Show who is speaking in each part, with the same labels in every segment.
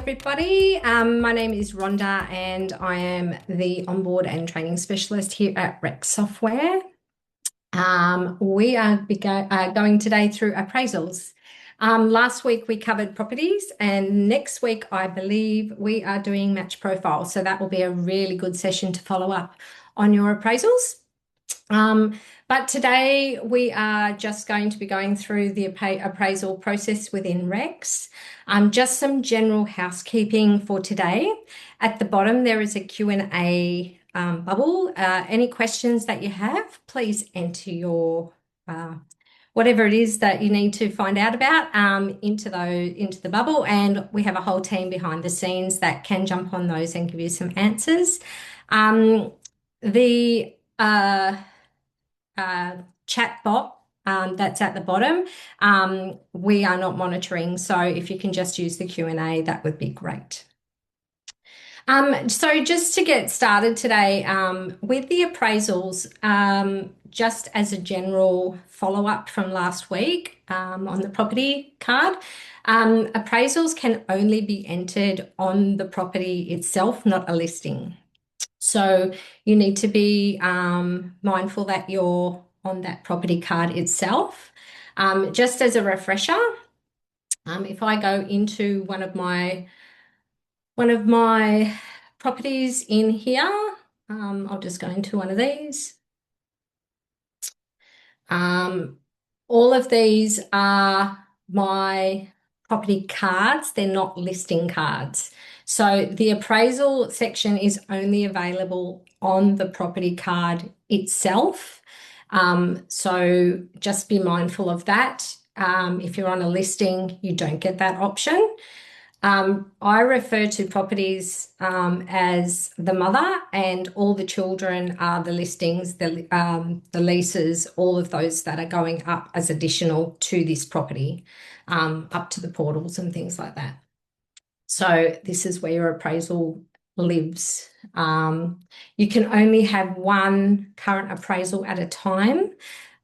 Speaker 1: everybody. My name is Rhonda and I am the onboard and training specialist here at Rex Software. We are going today through appraisals. Last week we covered properties, and next week I believe we are doing match profiles. So that will be a really good session to follow up on your appraisals. But today we are just going to be going through the appraisal process within Rex. Just some general housekeeping for today. At the bottom there is a Q&A bubble. Any questions that you have, please enter your whatever it is that you need to find out about into the bubble, and we have a whole team behind the scenes that can jump on those and give you some answers. The chat bot that's at the bottom, we are not monitoring, so if you can just use the Q&A, that would be great. So just to get started today with the appraisals, just as a general follow-up from last week on the property card, appraisals can only be entered on the property itself, not a listing. So you need to be mindful that you're on that property card itself. Just as a refresher, if I go into one of my properties in here, I'll just go into one of these. All of these are my property cards. They're not listing cards. So the appraisal section is only available on the property card itself. So just be mindful of that. If you're on a listing, you don't get that option. I refer to properties as the mother, and all the children are the listings, the leases, all of those that are going up as additional to this property, up to the portals and things like that. So this is where your appraisal lives. You can only have one current appraisal at a time.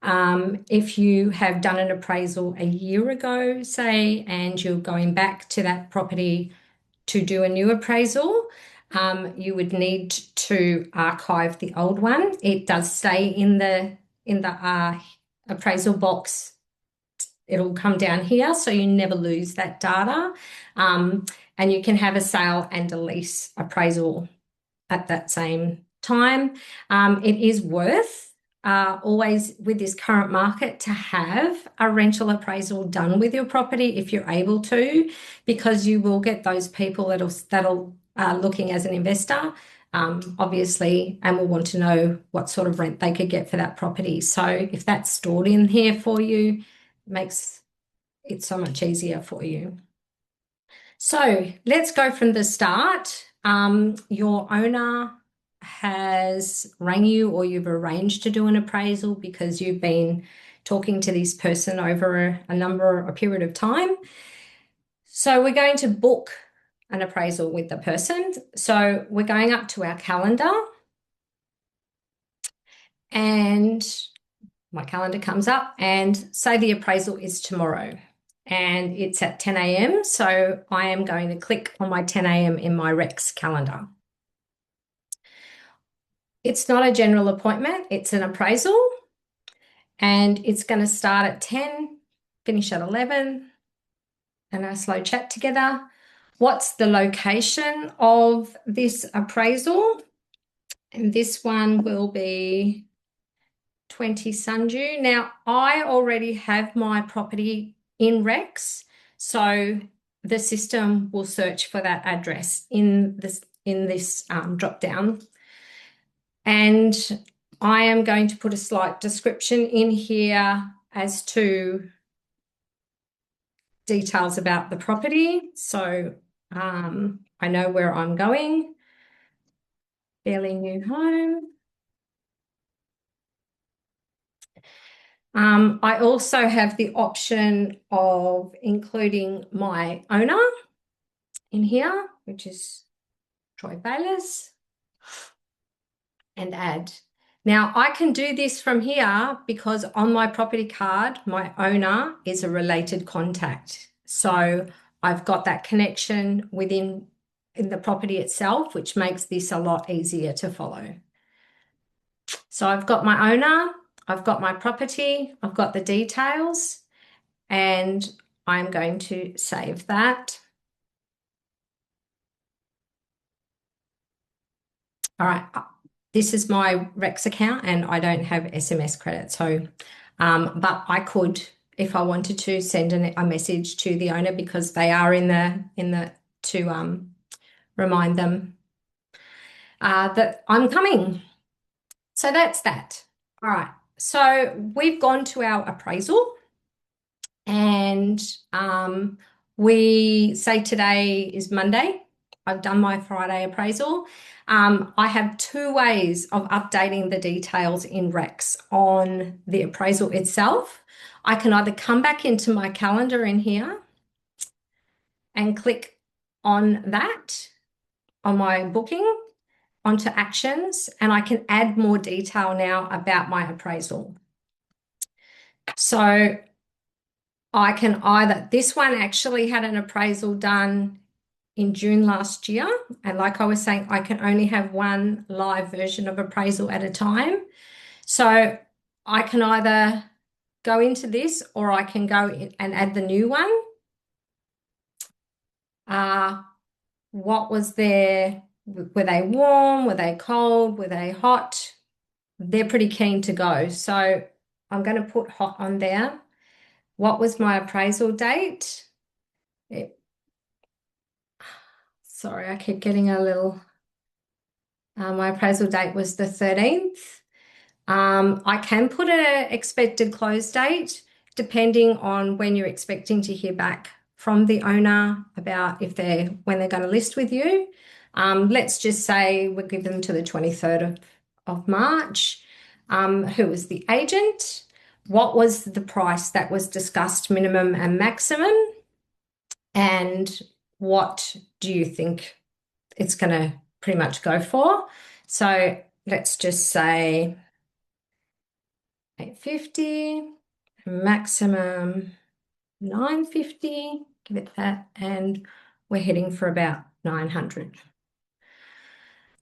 Speaker 1: If you have done an appraisal a year ago, say, and you're going back to that property to do a new appraisal, you would need to archive the old one. It does stay in the appraisal box. It'll come down here, so you never lose that data. And you can have a sale and a lease appraisal at that same time. It is worth always with this current market to have a rental appraisal done with your property if you're able to, because you will get those people that'll looking as an investor, obviously, and will want to know what sort of rent they could get for that property. So if that's stored in here for you, it makes it so much easier for you. So let's go from the start. Your owner has rang you, or you've arranged to do an appraisal because you've been talking to this person over a period of time. So we're going to book an appraisal with the person. So we're going up to our calendar, and my calendar comes up, and say the appraisal is tomorrow and it's at 10 a.m. So I am going to click on my 10 a.m. in my Rex calendar. It's not a general appointment, it's an appraisal, and it's going to start at 10, finish at 11, and a slow chat together. What's the location of this appraisal? And this one will be 20 Sundew. Now, I already have my property in Rex, so the system will search for that address in this drop down. And I am going to put a slight description in here as to details about the property. So I know where I'm going. Fairly new home. I also have the option of including my owner in here, which is Troy Bayless, and add. Now I can do this from here because on my property card, my owner is a related contact. So I've got that connection within in the property itself, which makes this a lot easier to follow. So I've got my owner, I've got my property, I've got the details, and I'm going to save that. All right, this is my Rex account and I don't have SMS credit. So, but I could, if I wanted to, send a message to the owner because they are in the to remind them that I'm coming. So that's that. All right. So we've gone to our appraisal and we say today is Monday. I've done my Friday appraisal. I have two ways of updating the details in Rex on the appraisal itself. I can either come back into my calendar in here and click on that, on my booking, onto actions, and I can add more detail now about my appraisal. So I can either, this one actually had an appraisal done in June last year. And like I was saying, I can only have one live version of appraisal at a time. So I can either go into this or I can go and add the new one. What was there? Were they warm? Were they cold? Were they hot? They're pretty keen to go. So I'm going to put hot on there. What was my appraisal date? Sorry, I keep getting a little. My appraisal date was the 13th. I can put an expected close date depending on when you're expecting to hear back from the owner about when they're going to list with you. Let's just say we'll give them to the 23rd of March. Who was the agent? What was the price that was discussed, minimum and maximum? And what do you think it's going to pretty much go for? So let's just say 850, maximum 950, give it that, and we're heading for about 900.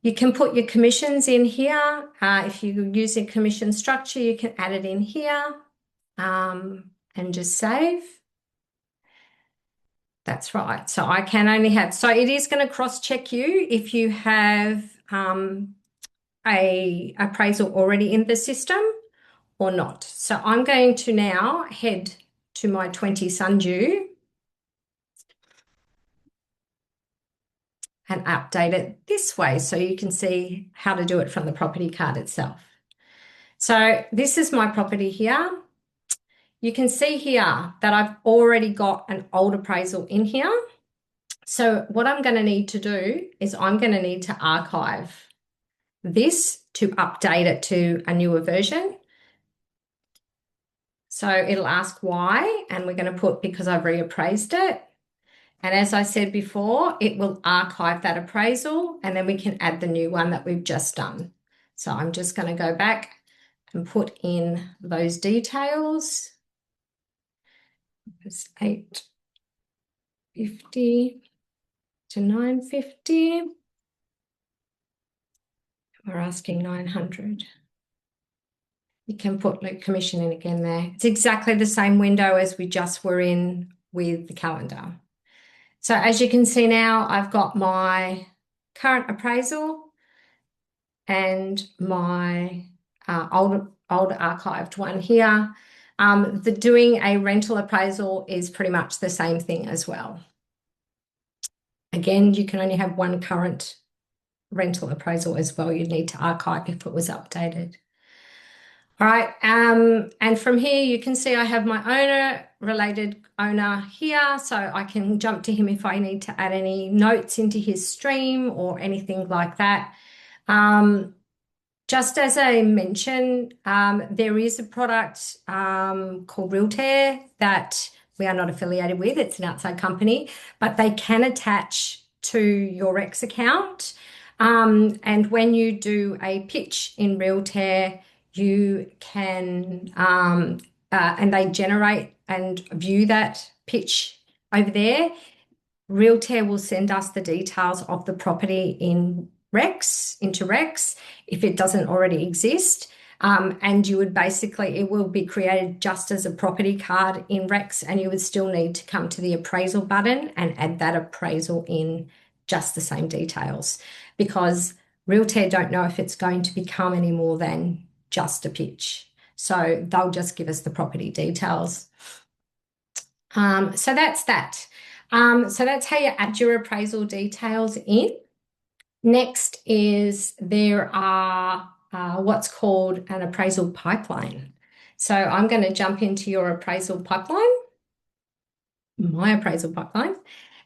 Speaker 1: You can put your commissions in here. If you use a commission structure, you can add it in here and just save. That's right. So I can only have, so it is going to cross-check you if you have a appraisal already in the system or not. So I'm going to now head to my 20 Sundew and update it this way so you can see how to do it from the property card itself. So this is my property here. You can see here that I've already got an old appraisal in here. So what I'm going to need to do is I'm going to need to archive this to update it to a newer version. So it'll ask why, and we're going to put because I've reappraised it. And as I said before, it will archive that appraisal and then we can add the new one that we've just done. So I'm just going to go back and put in those details. It's 850 to 950. We're asking 900. You can put like commission in again there. It's exactly the same window as we just were in with the calendar. So as you can see now, I've got my current appraisal and my old archived one here. Doing a rental appraisal is pretty much the same thing as well. Again, you can only have one current rental appraisal as well. You'd need to archive if it was updated. All right, and from here you can see I have my related owner here, so I can jump to him if I need to add any notes into his stream or anything like that. Just as a mention, there is a product called Realtor that we are not affiliated with. It's an outside company, but they can attach to your Rex account. And when you do a pitch in Realtor, you can, and they generate and view that pitch over there. Realtor will send us the details of the property into Rex if it doesn't already exist. And you would basically, it will be created just as a property card in Rex, and you would still need to come to the appraisal button and add that appraisal in just the same details, because Realtor don't know if it's going to become any more than just a pitch. So they'll just give us the property details. So that's that. So that's how you add your appraisal details in. Next is there are what's called an appraisal pipeline. So I'm going to jump into your appraisal pipeline, my appraisal pipeline,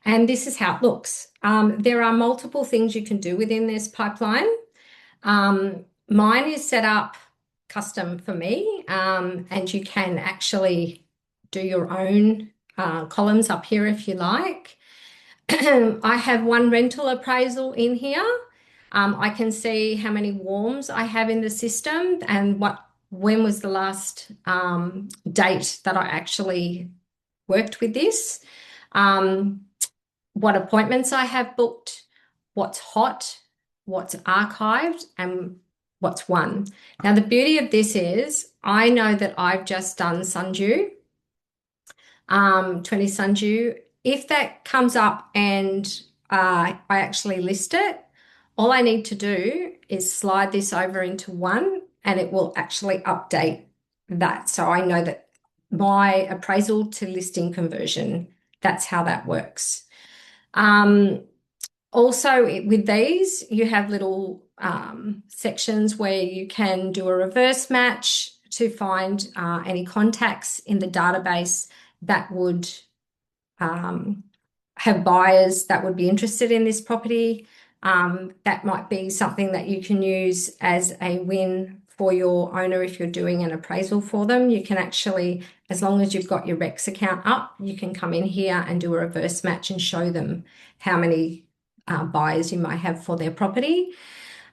Speaker 1: and this is how it looks. There are multiple things you can do within this pipeline. Mine is set up custom for me, and you can actually do your own columns up here if you like. I have one rental appraisal in here. I can see how many warms I have in the system and when was the last date that I actually worked with this, what appointments I have booked, what's hot, what's archived, and what's won. Now, the beauty of this is I know that I've just done Sundew, 20 Sundew. If that comes up and I actually list it, all I need to do is slide this over into one and it will actually update that. So I know that my appraisal to listing conversion, that's how that works. Also, with these, you have little sections where you can do a reverse match to find any contacts in the database that would have buyers that would be interested in this property. That might be something that you can use as a win for your owner if you're doing an appraisal for them. You can actually, as long as you've got your Rex account up, you can come in here and do a reverse match and show them how many buyers you might have for their property.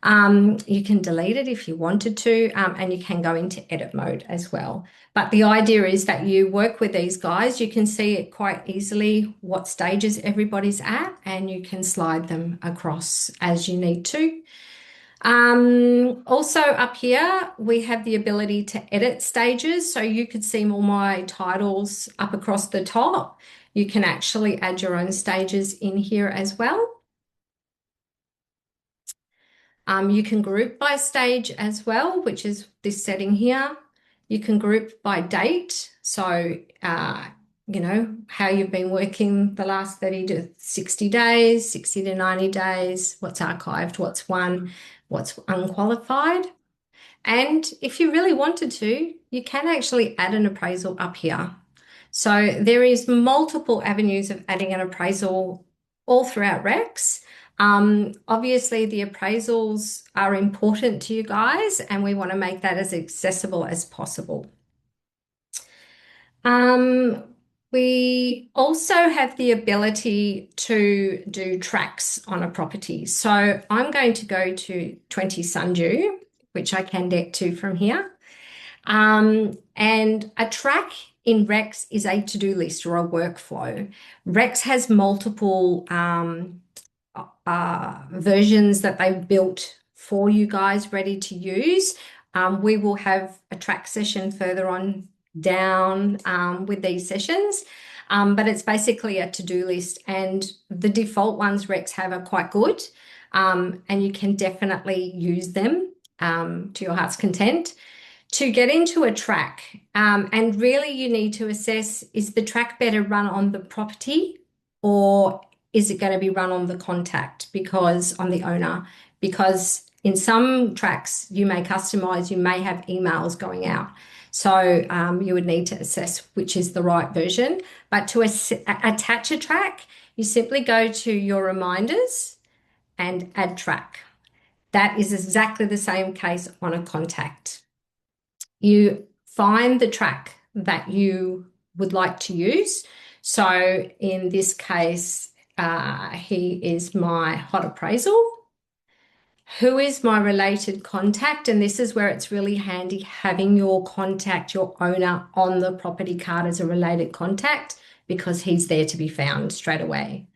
Speaker 1: You can delete it if you wanted to, and you can go into edit mode as well. But the idea is that you work with these guys, you can see it quite easily what stages everybody's at, and you can slide them across as you need to. Also up here, we have the ability to edit stages. So you could see all my titles up across the top. You can actually add your own stages in here as well. You can group by stage as well, which is this setting here. You can group by date. So, you know, how you've been working the last 30 to 60 days, 60 to 90 days, what's archived, what's won, what's unqualified. And if you really wanted to, you can actually add an appraisal up here. So there is multiple avenues of adding an appraisal all throughout Rex. Obviously, the appraisals are important to you guys, and we want to make that as accessible as possible. We also have the ability to do tracks on a property. So I'm going to go to 20 Sundew, which I can get to from here. And a track in Rex is a to-do list or a workflow. Rex has multiple versions that they've built for you guys ready to use. We will have a track session further on down with these sessions, but it's basically a to-do list, and the default ones Rex have are quite good, and you can definitely use them to your heart's content. To get into a track, and really you need to assess, is the track better run on the property or is it going to be run on the contact, because on the owner? Because in some tracks you may customize, you may have emails going out. So you would need to assess which is the right version. But to attach a track, you simply go to your reminders and add track. That is exactly the same case on a contact. You find the track that you would like to use. So in this case, he is my hot appraisal. Who is my related contact? And this is where it's really handy having your contact, your owner, on the property card as a related contact, because he's there to be found straight away.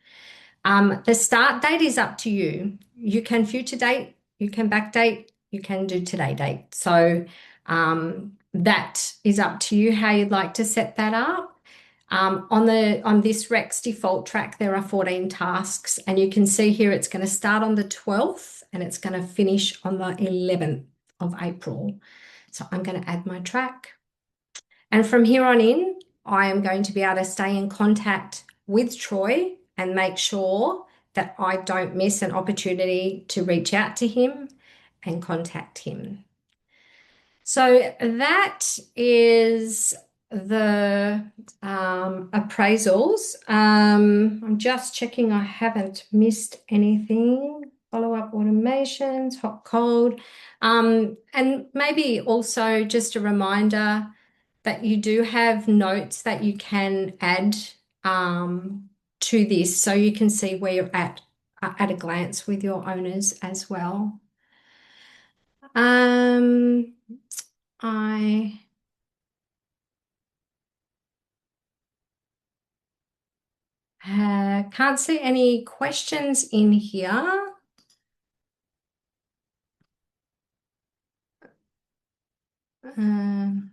Speaker 1: The start date is up to you. You can future date, you can backdate, you can do today date. So that is up to you how you'd like to set that up. On this Rex default track, there are 14 tasks, and you can see here it's going to start on the 12th and it's going to finish on the 11th of April. So I'm going to add my track. And from here on in, I am going to be able to stay in contact with Troy and make sure that I don't miss an opportunity to reach out to him and contact him. So that is the appraisals. I'm just checking I haven't missed anything. Follow-up automations, hot, cold. And maybe also just a reminder that you do have notes that you can add to this so you can see where you're at a glance with your owners as well. I can't see any questions in here. Um,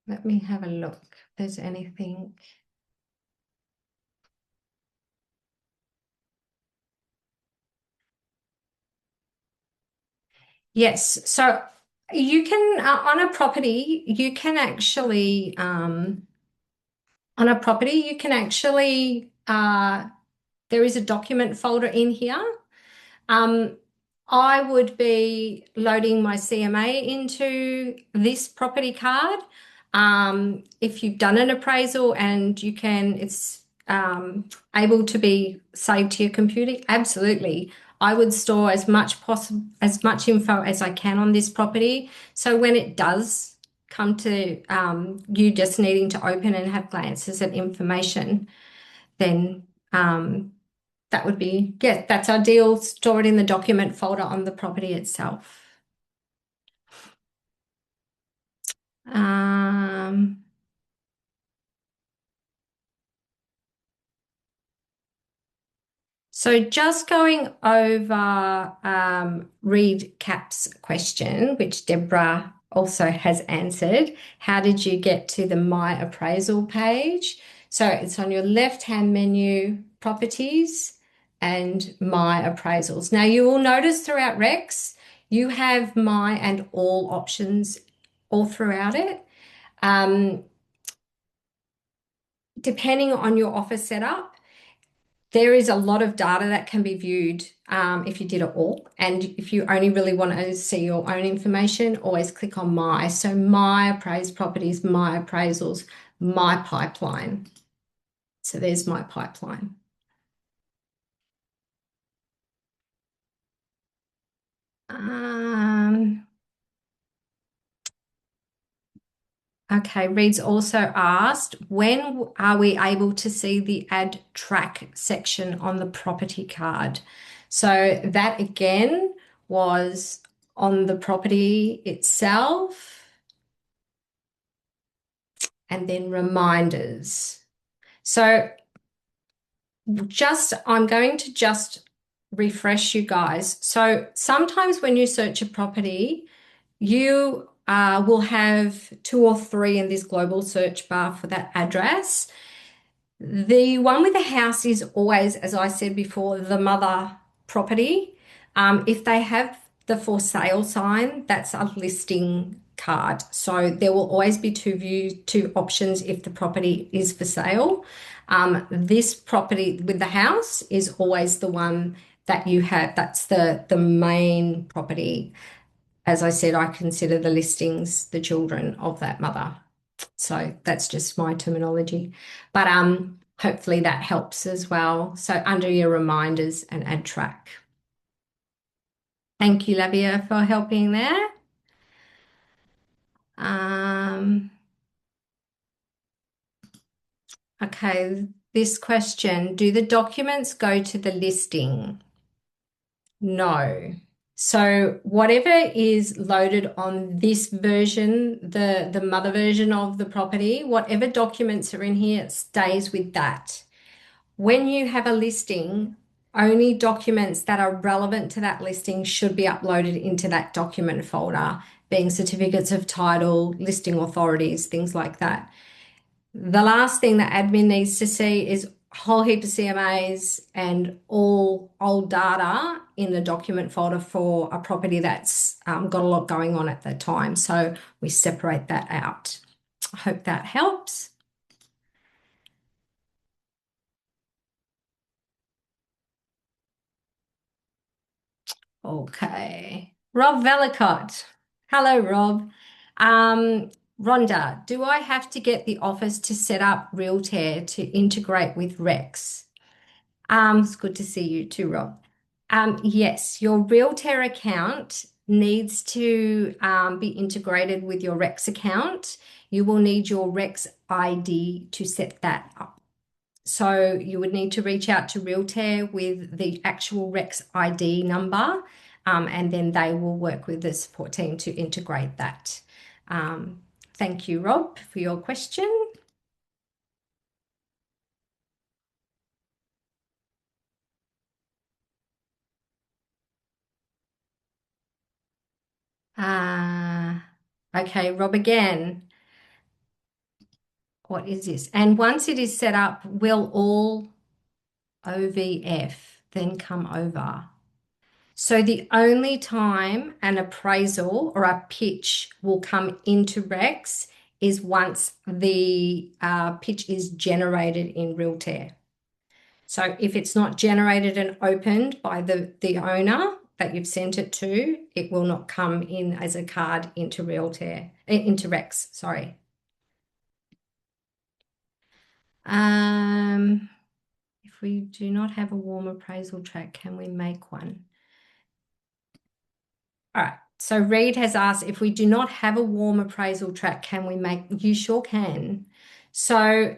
Speaker 1: Let me have a look if there's anything. Yes, so you can on a property, you can actually on a property, you can actually there is a document folder in here. Um, I would be loading my CMA into this property card. If you've done an appraisal and it's able to be saved to your computer, absolutely. I would store as much info as I can on this property. So when it does come to you just needing to open and have glances at information, then that would be, yeah, that's ideal. Store it in the document folder on the property itself. Um, so just going over Reed Cap's question, which Deborah also has answered. How did you get to the My Appraisal page? So it's on your left-hand menu, Properties and My Appraisals. Now you will notice throughout Rex, you have My and All options all throughout it. Depending on your office setup, there is a lot of data that can be viewed if you did it all. And if you only really want to see your own information, always click on My. So My Appraised Properties, My Appraisals, My Pipeline. So there's My Pipeline. Okay, Reed's also asked, when are we able to see the add track section on the property card? So that again was on the property itself and then reminders. So I'm going to just refresh you guys. So sometimes when you search a property, you will have two or three in this global search bar for that address. The one with the house is always, as I said before, the mother property. If they have the for sale sign, that's a listing card. So there will always be two options if the property is for sale. This property with the house is always the one that you have. That's the main property. As I said, I consider the listings the children of that mother. So that's just my terminology. But hopefully that helps as well. So under your reminders and add track. Thank you, Labia, for helping there. Um, okay, this question, do the documents go to the listing? No. So whatever is loaded on this version, the mother version of the property, whatever documents are in here, it stays with that. When you have a listing, only documents that are relevant to that listing should be uploaded into that document folder, being certificates of title, listing authorities, things like that. The last thing that admin needs to see is a whole heap of CMAs and all old data in the document folder for a property that's got a lot going on at that time. So we separate that out. I hope that helps. Okay. Rob Velicott. Hello, Rob. Um, Rhonda, do I have to get the office to set up Realtair to integrate with Rex? It's good to see you too, Rob. Yes, your Realtair account needs to be integrated with your Rex account. You will need your Rex ID to set that up. So you would need to reach out to Realtair with the actual Rex ID number, and then they will work with the support team to integrate that. Thank you, Rob, for your question. Uh, okay, Rob again. What is this? And once it is set up, will all OVF then come over? So the only time an appraisal or a pitch will come into Rex is once the pitch is generated in Realtair. So if it's not generated and opened by the owner that you've sent it to, it will not come in as a card into Realtair, into Rex, sorry. Um, if we do not have a warm appraisal track, can we make one? All right. So Reed has asked if we do not have a warm appraisal track, can we make? You sure can. So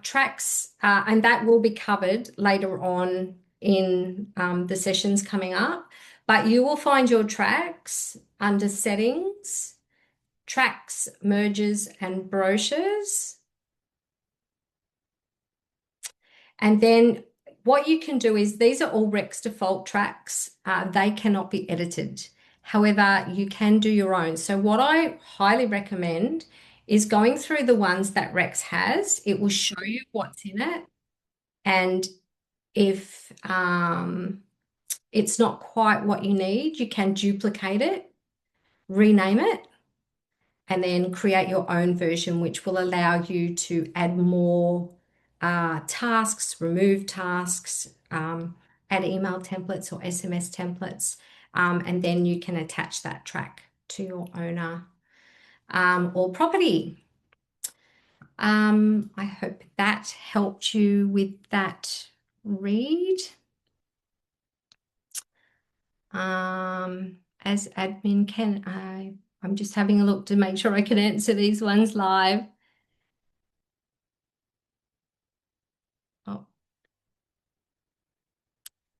Speaker 1: tracks, and that will be covered later on in the sessions coming up. But you will find your tracks under settings, tracks, merges, and brochures. And then what you can do is these are all Rex default tracks. They cannot be edited. However, you can do your own. So what I highly recommend is going through the ones that Rex has. It will show you what's in it. And if it's not quite what you need, you can duplicate it, rename it, and then create your own version, which will allow you to add more tasks, remove tasks, add email templates or SMS templates, and then you can attach that track to your owner or property. I hope that helped you with that read. As admin, I'm just having a look to make sure I can answer these ones live. Oh,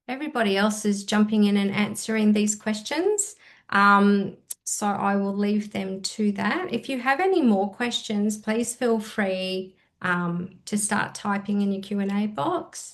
Speaker 1: everybody else is jumping in and answering these questions. So I will leave them to that. If you have any more questions, please feel free to start typing in your Q&A box.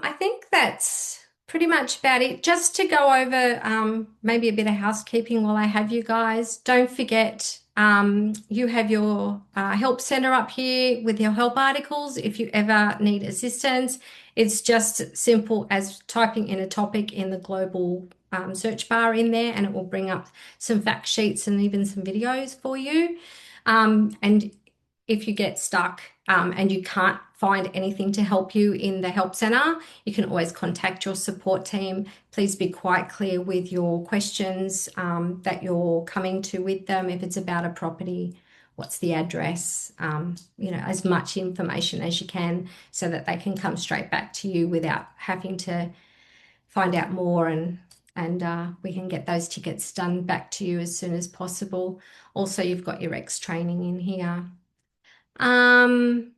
Speaker 1: I think that's pretty much about it. Just to go over maybe a bit of housekeeping while I have you guys. Don't forget, you have your help center up here with your help articles. If you ever need assistance, it's just simple as typing in a topic in the global search bar in there, and it will bring up some fact sheets and even some videos for you. And if you get stuck and you can't find anything to help you in the help center, you can always contact your support team. Please be quite clear with your questions that you're coming to with them. If it's about a property, what's the address, as much information as you can so that they can come straight back to you without having to find out more and and we can get those tickets done back to you as soon as possible. Also, you've got your Rex training in here. Um,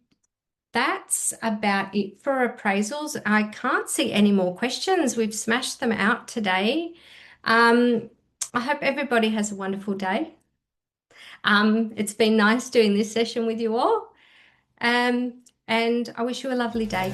Speaker 1: that's about it for appraisals. I can't see any more questions. We've smashed them out today. Um, I hope everybody has a wonderful day. It's been nice doing this session with you all. And I wish you a lovely day.